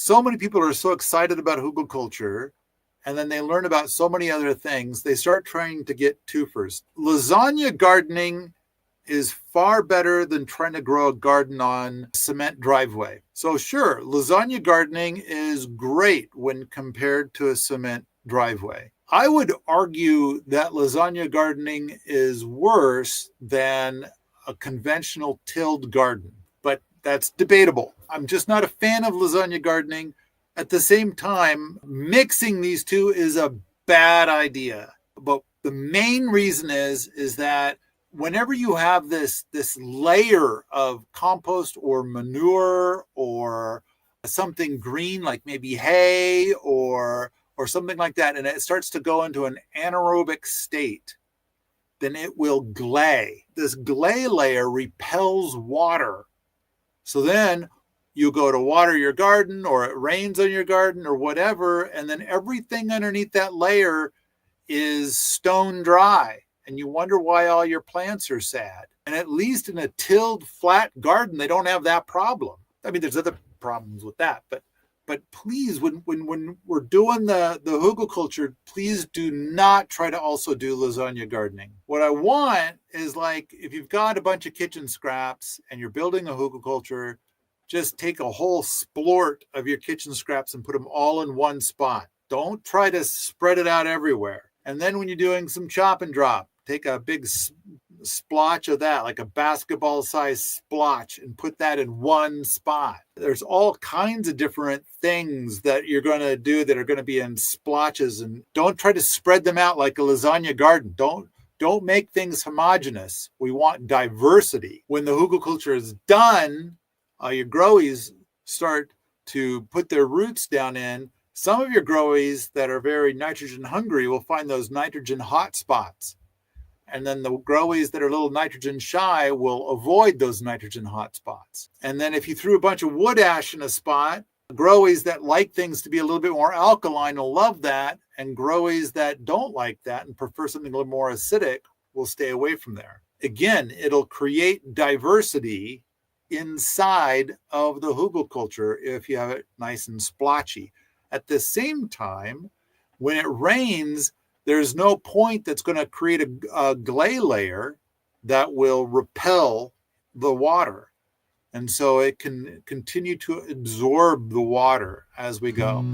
so many people are so excited about hugelkultur, and then they learn about so many other things, they start trying to get twofers. Lasagna gardening is far better than trying to grow a garden on cement driveway. So sure, lasagna gardening is great when compared to a cement driveway. I would argue that lasagna gardening is worse than a conventional tilled garden, but that's debatable. I'm just not a fan of lasagna gardening. At the same time, mixing these two is a bad idea. But the main reason is that whenever you have this layer of compost or manure or something green, like maybe hay or something like that, and it starts to go into an anaerobic state, then it will gley. This gley layer repels water. So then you go to water your garden, or it rains on your garden or whatever, and then everything underneath that layer is stone dry. And you wonder why all your plants are sad. And at least in a tilled flat garden, they don't have that problem. I mean, there's other problems with that, but please, when we're doing the hugelkultur, please do not try to also do lasagna gardening. What I want is, like, if you've got a bunch of kitchen scraps and you're building a hugelkultur, just take a whole splort of your kitchen scraps and put them all in one spot. Don't try to spread it out everywhere. And then when you're doing some chop and drop, take a big splotch of that, like a basketball-sized splotch, and put that in one spot. There's all kinds of different things that you're going to do that are going to be in splotches, and don't try to spread them out like a lasagna garden. Don't make things homogeneous. We want diversity. When the hugelkultur is done, your growies start to put their roots down in. Some of your growies that are very nitrogen hungry will find those nitrogen hot spots. And then the growies that are a little nitrogen shy will avoid those nitrogen hot spots. And then if you threw a bunch of wood ash in a spot, growies that like things to be a little bit more alkaline will love that. And growies that don't like that and prefer something a little more acidic will stay away from there. Again, it'll create diversity inside of the hugelkultur if you have it nice and splotchy. At the same time, when it rains, there's no point that's going to create a gley layer that will repel the water. And so it can continue to absorb the water as we go.